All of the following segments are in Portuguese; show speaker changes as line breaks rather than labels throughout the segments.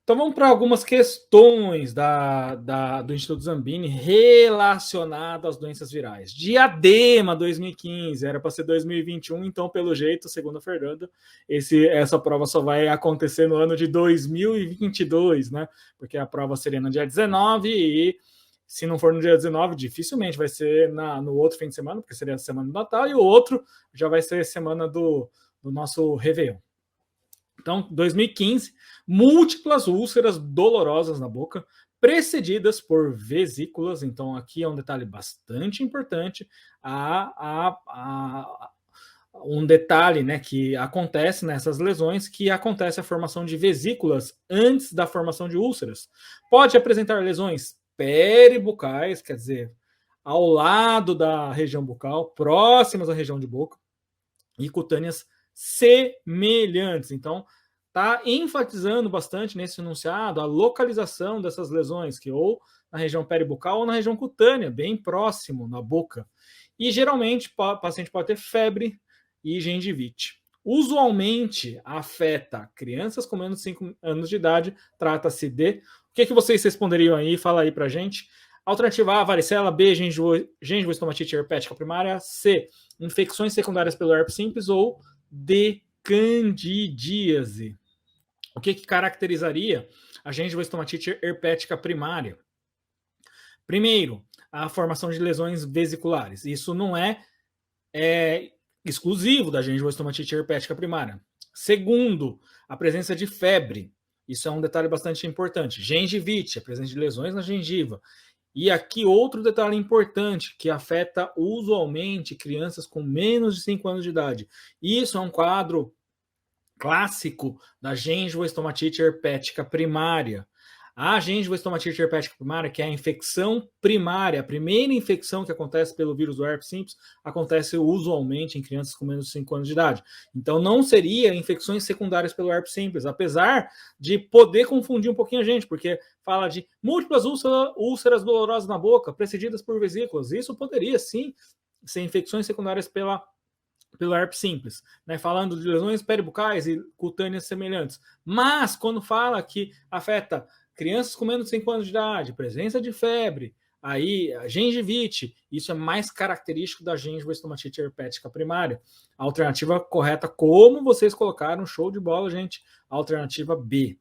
Então vamos para algumas questões do Instituto Zambini relacionadas às doenças virais. Diadema 2015, era para ser 2021, então pelo jeito, segundo a Fernanda, essa prova só vai acontecer no ano de 2022, né? Porque a prova seria no dia 19 e se não for no dia 19, dificilmente vai ser no outro fim de semana, porque seria a semana do Natal, e o outro já vai ser a semana do nosso Réveillon. Então, 2015, múltiplas úlceras dolorosas na boca, precedidas por vesículas. Então, aqui é um detalhe bastante importante. Um detalhe, né, que acontece nessas lesões, que acontece a formação de vesículas antes da formação de úlceras. Pode apresentar lesões peribucais, quer dizer, ao lado da região bucal, próximas à região de boca, e cutâneas semelhantes. Então, está enfatizando bastante nesse enunciado a localização dessas lesões, que ou na região peribucal ou na região cutânea, bem próximo na boca. E geralmente o paciente pode ter febre e gengivite. Usualmente afeta crianças com menos de 5 anos de idade, trata-se de... O que vocês responderiam aí? Fala aí pra gente. Alternativa A, varicela. B, gengivoestomatite herpética primária. C, infecções secundárias pelo herpes simples. Ou D, candidíase. O que caracterizaria a gengivoestomatite herpética primária? Primeiro, a formação de lesões vesiculares. Isso não é exclusivo da gengivoestomatite herpética primária. Segundo, a presença de febre. Isso é um detalhe bastante importante. Gengivite, a presença de lesões na gengiva. E aqui outro detalhe importante que afeta usualmente crianças com menos de 5 anos de idade. Isso é um quadro clássico da gengivoestomatite herpética primária. A gengivoestomatite herpética primária, que é a infecção primária, a primeira infecção que acontece pelo vírus do herpes simples, acontece usualmente em crianças com menos de 5 anos de idade. Então não seria infecções secundárias pelo herpes simples, apesar de poder confundir um pouquinho a gente, porque fala de múltiplas úlceras dolorosas na boca, precedidas por vesículas. Isso poderia sim ser infecções secundárias pelo herpes simples, né? Falando de lesões peribucais e cutâneas semelhantes. Mas quando fala que afeta crianças com menos de 5 anos de idade, presença de febre, aí a gengivite, isso é mais característico da gengivoestomatite herpética primária. A alternativa correta, como vocês colocaram, show de bola, gente. A alternativa B.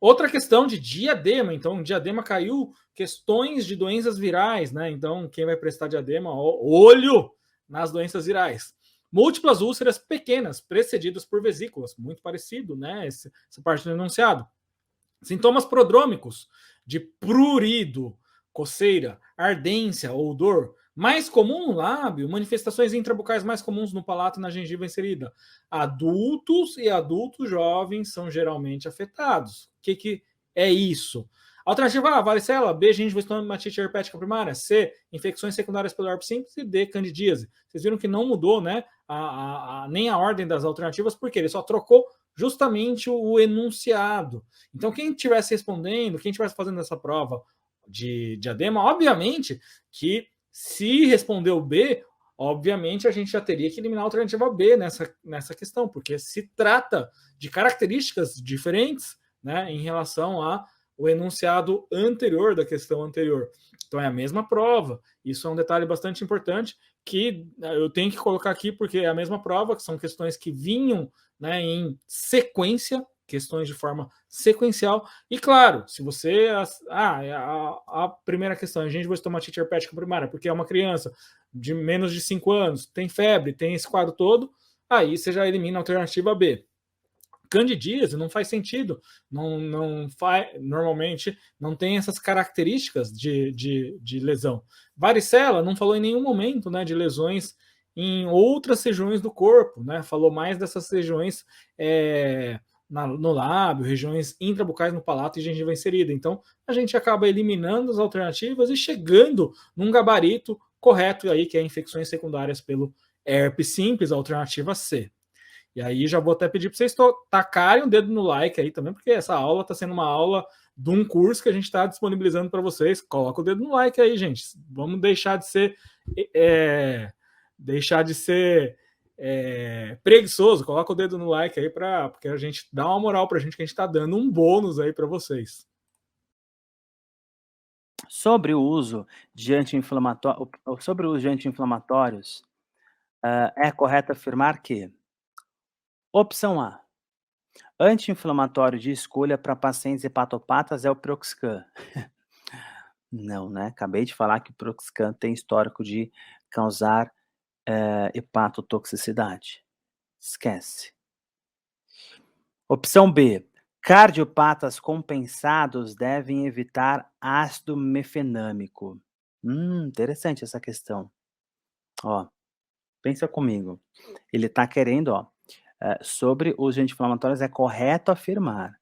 Outra questão de diadema, então diadema caiu questões de doenças virais, né? Então quem vai prestar diadema, olho nas doenças virais. Múltiplas úlceras pequenas, precedidas por vesículas, muito parecido, né? Essa parte do enunciado. Sintomas prodrômicos de prurido, coceira, ardência ou dor. Mais comum no lábio, manifestações intrabucais mais comuns no palato e na gengiva inserida. Adultos e adultos jovens são geralmente afetados. O que é isso? Alternativa A, varicela. B, gengivoestomatite herpética primária. C, infecções secundárias pelo herpes simples. E D, candidíase. Vocês viram que não mudou, né, nem a ordem das alternativas, porque ele só trocou justamente o enunciado. Então, quem estivesse respondendo, quem estivesse fazendo essa prova de diadema, obviamente que se respondeu B, obviamente a gente já teria que eliminar a alternativa B nessa questão, porque se trata de características diferentes, né, em relação ao enunciado anterior da questão anterior. Então é a mesma prova. Isso é um detalhe bastante importante que eu tenho que colocar aqui, porque é a mesma prova, que são questões que vinham, né, em sequência, questões de forma sequencial. E claro, se você... a primeira questão, a gengivoestomatite herpética primária, porque é uma criança de menos de 5 anos, tem febre, tem esse quadro todo, aí você já elimina a alternativa B. Candidíase não faz sentido, normalmente não tem essas características de lesão. Varicela não falou em nenhum momento, né, de lesões em outras regiões do corpo, né? Falou mais dessas regiões no lábio, regiões intrabucais no palato e gengiva inserida. Então a gente acaba eliminando as alternativas e chegando num gabarito correto aí, que é infecções secundárias pelo herpes simples, a alternativa C. E aí já vou até pedir para vocês tacarem o dedo no like aí também, porque essa aula está sendo uma aula de um curso que a gente está disponibilizando para vocês. Coloca o dedo no like aí, gente. Vamos deixar de ser preguiçoso, coloca o dedo no like aí, porque a gente dá uma moral pra gente, que a gente tá dando um bônus aí para vocês.
Sobre o uso de anti-inflamatórios, é correto afirmar que: opção A, anti-inflamatório de escolha para pacientes hepatopatas é o Proxcan. Não, né, acabei de falar que o Proxcan tem histórico de causar, hepatotoxicidade. Esquece. Opção B, cardiopatas compensados devem evitar ácido mefenâmico. Interessante essa questão. Ó, pensa comigo. Ele está querendo, sobre os anti-inflamatórios, é correto afirmar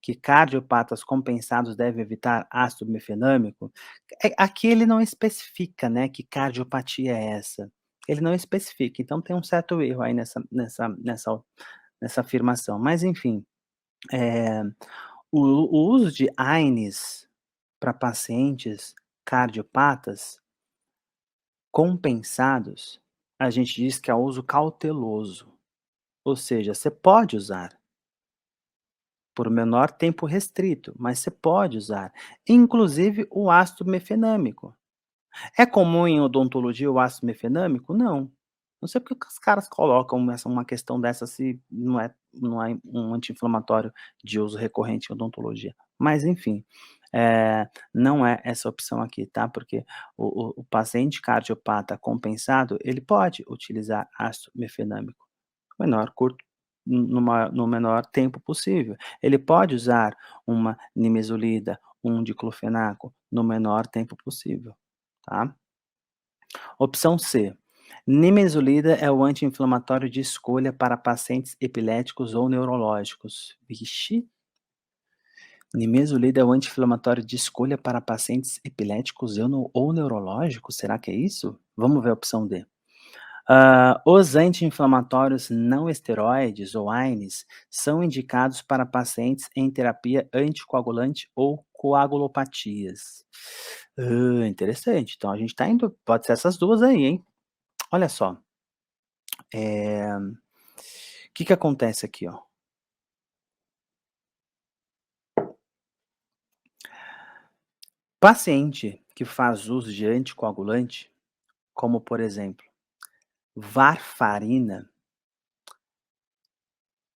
que cardiopatas compensados devem evitar ácido mefenâmico? Aqui ele não especifica, né, que cardiopatia é essa. Ele não especifica, então tem um certo erro aí nessa afirmação. Mas enfim, o uso de AINES para pacientes cardiopatas compensados, a gente diz que é uso cauteloso, ou seja, você pode usar por menor tempo restrito, mas você pode usar, inclusive o ácido mefenâmico. É comum em odontologia o ácido mefenâmico? Não. Não sei porque que os caras colocam uma questão dessa se não é um anti-inflamatório de uso recorrente em odontologia. Mas enfim, não é essa opção aqui, tá? Porque o paciente cardiopata compensado, ele pode utilizar ácido mefenâmico no menor tempo possível. Ele pode usar uma nimesulida, um diclofenaco no menor tempo possível, tá? Opção C, nimesulida é o anti-inflamatório de escolha para pacientes epiléticos ou neurológicos. Vixe! Nimesulida é o anti-inflamatório de escolha para pacientes epiléticos ou neurológicos? Será que é isso? Vamos ver a opção D. Os anti-inflamatórios não esteroides ou AINES são indicados para pacientes em terapia anticoagulante ou coagulopatias. Interessante. Então a gente está indo, pode ser essas duas aí, hein? Olha só. O que acontece aqui, ó? Paciente que faz uso de anticoagulante, como por exemplo, varfarina,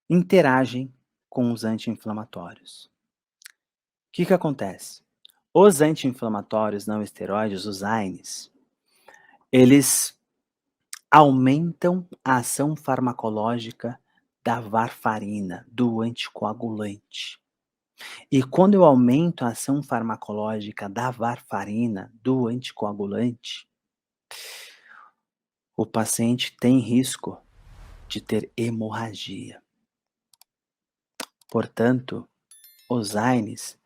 interagem com os anti-inflamatórios. O que acontece? Os anti-inflamatórios não esteroides, os AINES, eles aumentam a ação farmacológica da varfarina, do anticoagulante. E quando eu aumento a ação farmacológica da varfarina, do anticoagulante, o paciente tem risco de ter hemorragia. Portanto, os AINES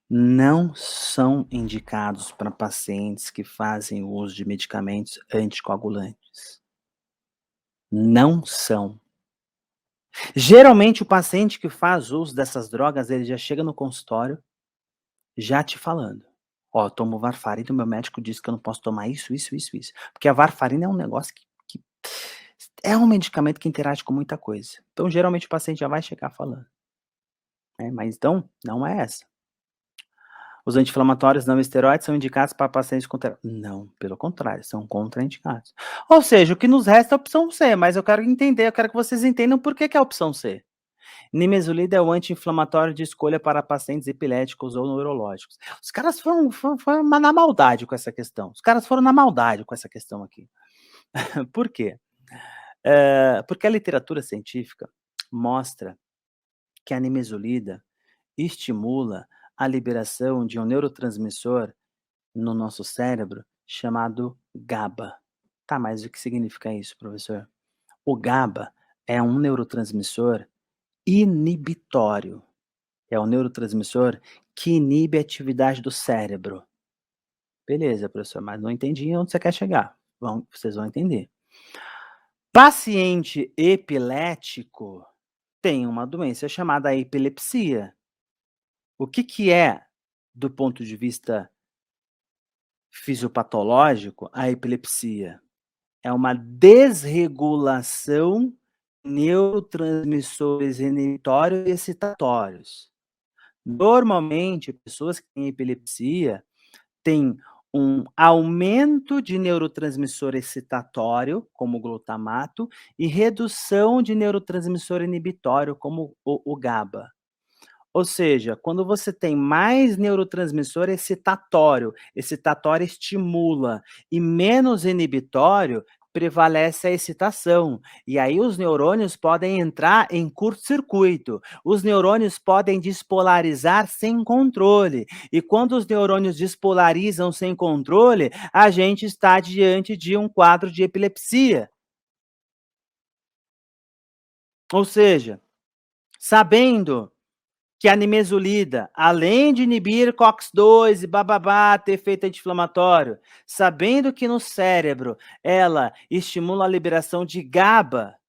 não são indicados para pacientes que fazem o uso de medicamentos anticoagulantes. Não são. Geralmente, o paciente que faz uso dessas drogas, ele já chega no consultório já te falando: ó, eu tomo varfarina, o meu médico disse que eu não posso tomar isso, isso, isso, isso. Porque a varfarina é um negócio que é um medicamento que interage com muita coisa. Então, geralmente, o paciente já vai chegar falando, né, mas então, não é essa. Os anti-inflamatórios não esteroides são indicados para pacientes com não, pelo contrário, são contraindicados. Ou seja, o que nos resta é a opção C, mas eu quero que vocês entendam por que é a opção C. Nimesulida é o anti-inflamatório de escolha para pacientes epiléticos ou neurológicos. Os caras foram na maldade com essa questão. Os caras foram na maldade com essa questão aqui. Por quê? Porque a literatura científica mostra que a nimesulida estimula a liberação de um neurotransmissor no nosso cérebro chamado GABA. Tá, mas o que significa isso, professor? O GABA é um neurotransmissor inibitório. É um neurotransmissor que inibe a atividade do cérebro. Beleza, professor, mas não entendi onde você quer chegar. Vocês vão entender. Paciente epilético tem uma doença chamada epilepsia. O que é, do ponto de vista fisiopatológico, a epilepsia? é uma desregulação neurotransmissores inibitórios e excitatórios. Normalmente, pessoas que têm epilepsia têm um aumento de neurotransmissor excitatório, como o glutamato, e redução de neurotransmissor inibitório, como o GABA. Ou seja, quando você tem mais neurotransmissor excitatório estimula, e menos inibitório, prevalece a excitação. E aí os neurônios podem entrar em curto-circuito. Os neurônios podem despolarizar sem controle. E quando os neurônios despolarizam sem controle, a gente está diante de um quadro de epilepsia. Ou seja, sabendo que a nimesulida, além de inibir COX-2 e bababá, ter efeito anti-inflamatório, sabendo que no cérebro ela estimula a liberação de GABA,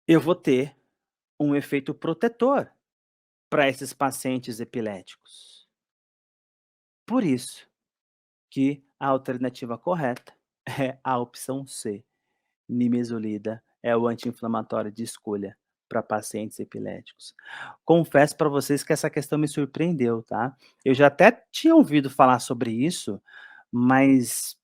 eu vou ter um efeito protetor para esses pacientes epiléticos. Por isso que a alternativa correta é a opção C. Nimesulida é o anti-inflamatório de escolha para pacientes epiléticos. Confesso para vocês que essa questão me surpreendeu, tá? Eu já até tinha ouvido falar sobre isso, mas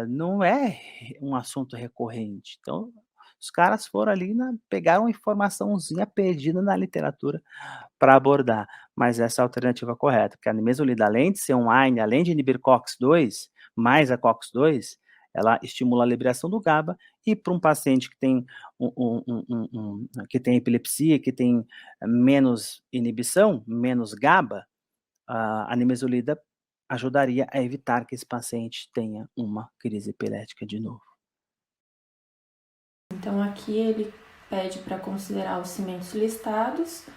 não é um assunto recorrente. Então, os caras foram ali, pegaram uma informaçãozinha perdida na literatura para abordar, mas essa é a alternativa correta, porque a nimesulida, além de ser um AINE, além de inibir COX-2, mais a COX-2, ela estimula a liberação do GABA, e para um paciente que tem que tem epilepsia, que tem menos inibição, menos GABA, a nimesulida ajudaria a evitar que esse paciente tenha uma crise epilética de novo.
Então aqui ele pede para considerar os cimentos listados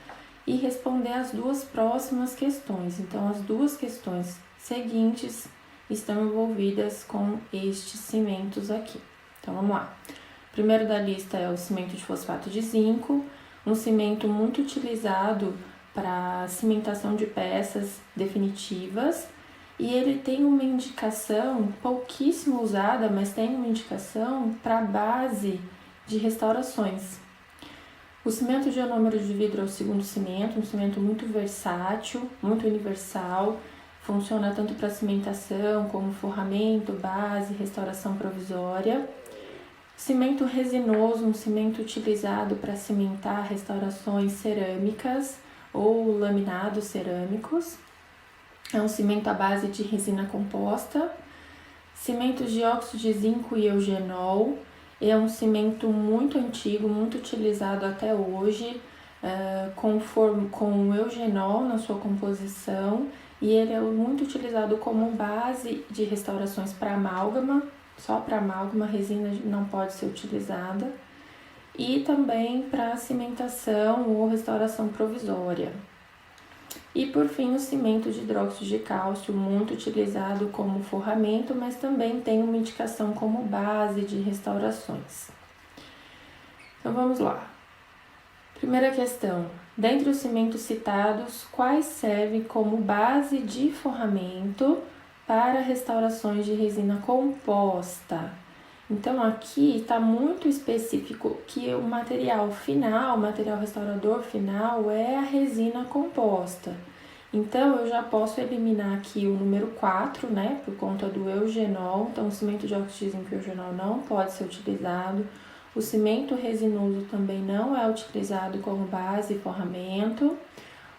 e responder as duas próximas questões. Então as duas questões seguintes estão envolvidas com estes cimentos aqui. Então vamos lá. O primeiro da lista é o cimento de fosfato de zinco, um cimento muito utilizado para cimentação de peças definitivas, e ele tem uma indicação pouquíssimo usada, mas tem uma indicação para base de restaurações. O cimento de ionômero de vidro é o segundo cimento, um cimento muito versátil, muito universal, funciona tanto para cimentação como forramento, base, restauração provisória. Cimento resinoso, um cimento utilizado para cimentar restaurações cerâmicas ou laminados cerâmicos. É um cimento à base de resina composta. Cimento de óxido de zinco e eugenol. É um cimento muito antigo, muito utilizado até hoje, com eugenol na sua composição, e ele é muito utilizado como base de restaurações para amálgama, só para amálgama, resina não pode ser utilizada, e também para cimentação ou restauração provisória. E por fim, o cimento de hidróxido de cálcio, muito utilizado como forramento, mas também tem uma indicação como base de restaurações. Então vamos lá. Primeira questão: dentre os cimentos citados, quais servem como base de forramento para restaurações de resina composta? Então aqui está muito específico que o material final, o material restaurador final é a resina composta. Então eu já posso eliminar aqui o número 4, né, por conta do eugenol. Então o cimento de óxido de zinco e eugenol não pode ser utilizado. O cimento resinoso também não é utilizado como base e forramento.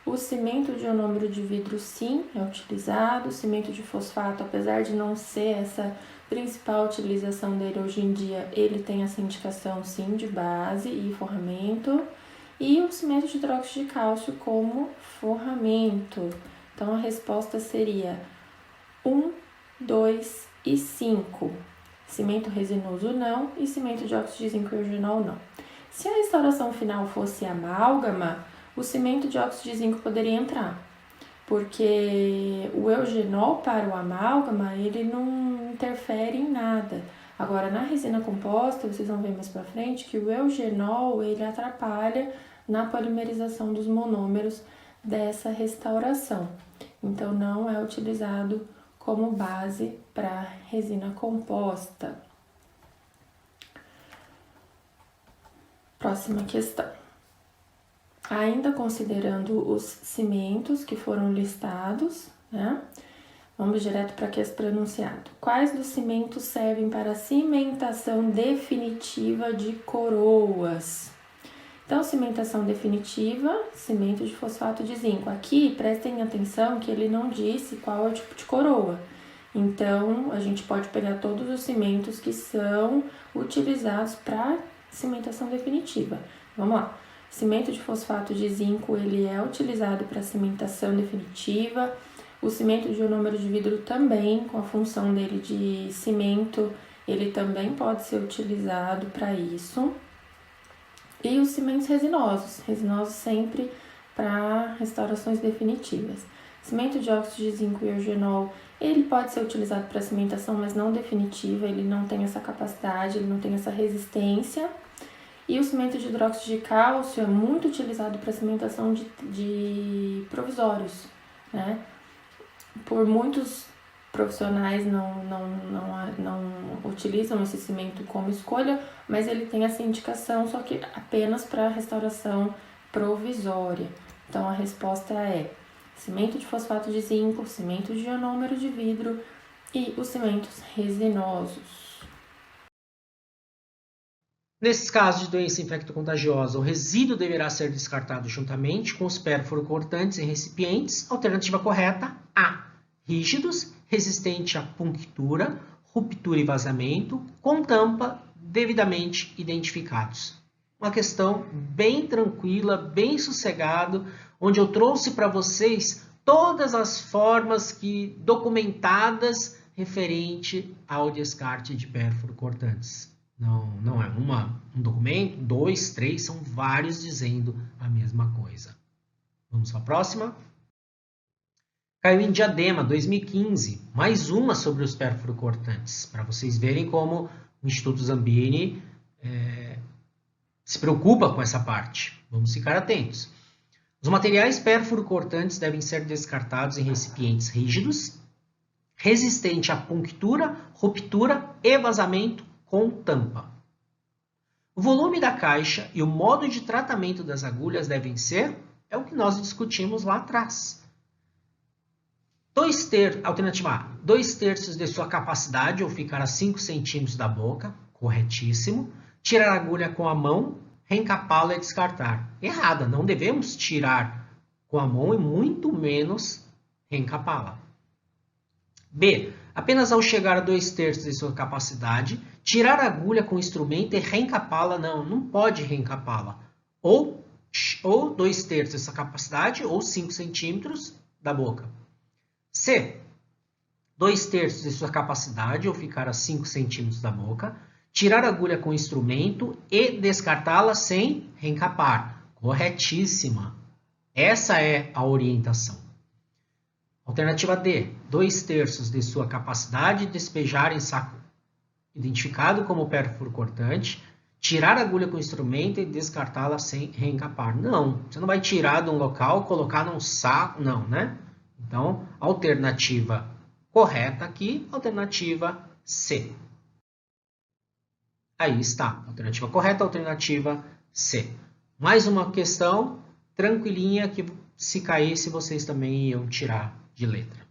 O cimento de ionômero de vidro sim é utilizado. O cimento de fosfato, apesar de não ser essa principal utilização dele hoje em dia, ele tem essa indicação sim de base e forramento. E o cimento de hidróxido de cálcio como forramento. Então a resposta seria 1, 2 e 5. Cimento resinoso não e cimento de óxido de zinco e eugenol não. Se a restauração final fosse amálgama, o cimento de óxido de zinco poderia entrar, porque o eugenol para o amálgama, ele não interfere em nada. Agora, na resina composta, vocês vão ver mais para frente que o eugenol, ele atrapalha na polimerização dos monômeros dessa restauração. Então, não é utilizado como base para resina composta. Próxima questão. Ainda considerando os cimentos que foram listados, né? Vamos direto para o enunciado. Quais dos cimentos servem para a cimentação definitiva de coroas? Então, cimentação definitiva, cimento de fosfato de zinco. Aqui, prestem atenção que ele não disse qual é o tipo de coroa. Então, a gente pode pegar todos os cimentos que são utilizados para cimentação definitiva. Vamos lá. Cimento de fosfato de zinco, ele é utilizado para cimentação definitiva. O cimento de ionômero de vidro também, com a função dele de cimento, ele também pode ser utilizado para isso. E os cimentos resinosos sempre para restaurações definitivas. Cimento de óxido de zinco e eugenol, ele pode ser utilizado para cimentação, mas não definitiva, ele não tem essa capacidade, ele não tem essa resistência. E o cimento de hidróxido de cálcio é muito utilizado para cimentação de provisórios, né? Por muitos profissionais não utilizam esse cimento como escolha, mas ele tem essa indicação, só que apenas para restauração provisória. Então, a resposta é cimento de fosfato de zinco, cimento de ionômero de vidro e os cimentos resinosos.
Nesses casos de doença infecto-contagiosa, o resíduo deverá ser descartado juntamente com os pérfuro-cortantes em recipientes. Alternativa correta, A. Rígidos, resistente a punctura, ruptura e vazamento, com tampa, devidamente identificados. Uma questão bem tranquila, bem sossegado, onde eu trouxe para vocês todas as formas documentadas referente ao descarte de pérfuro-cortantes. Não é um documento, 2, 3, são vários dizendo a mesma coisa. Vamos para a próxima. Caiu em Diadema, 2015, mais uma sobre os pérfuro-cortantes, para vocês verem como o Instituto Zambini se preocupa com essa parte. Vamos ficar atentos. Os materiais pérfuro-cortantes devem ser descartados em recipientes rígidos, resistente à punctura, ruptura e vazamento, com tampa. O volume da caixa e o modo de tratamento das agulhas devem ser, é o que nós discutimos lá atrás. Alternativa A, 2/3 de sua capacidade ou ficar a 5 centímetros da boca, corretíssimo. Tirar a agulha com a mão, reencapá-la e descartar. Errada, não devemos tirar com a mão e muito menos reencapá-la. B, apenas ao chegar a 2/3 de sua capacidade, tirar a agulha com o instrumento e reencapá-la, não pode reencapá-la. Ou 2/3 dessa capacidade, ou 5 centímetros da boca. C, 2/3 de sua capacidade, ou ficar a 5 centímetros da boca, tirar a agulha com o instrumento e descartá-la sem reencapar. Corretíssima. Essa é a orientação. Alternativa D, 2/3 de sua capacidade, despejar em saco identificado como pérfuro-cortante, tirar a agulha com o instrumento e descartá-la sem reencapar. Não, você não vai tirar de um local, colocar num saco, não, né? Então, alternativa correta aqui, alternativa C. Aí está, alternativa correta, alternativa C. Mais uma questão tranquilinha que se caísse vocês também iam tirar de letra.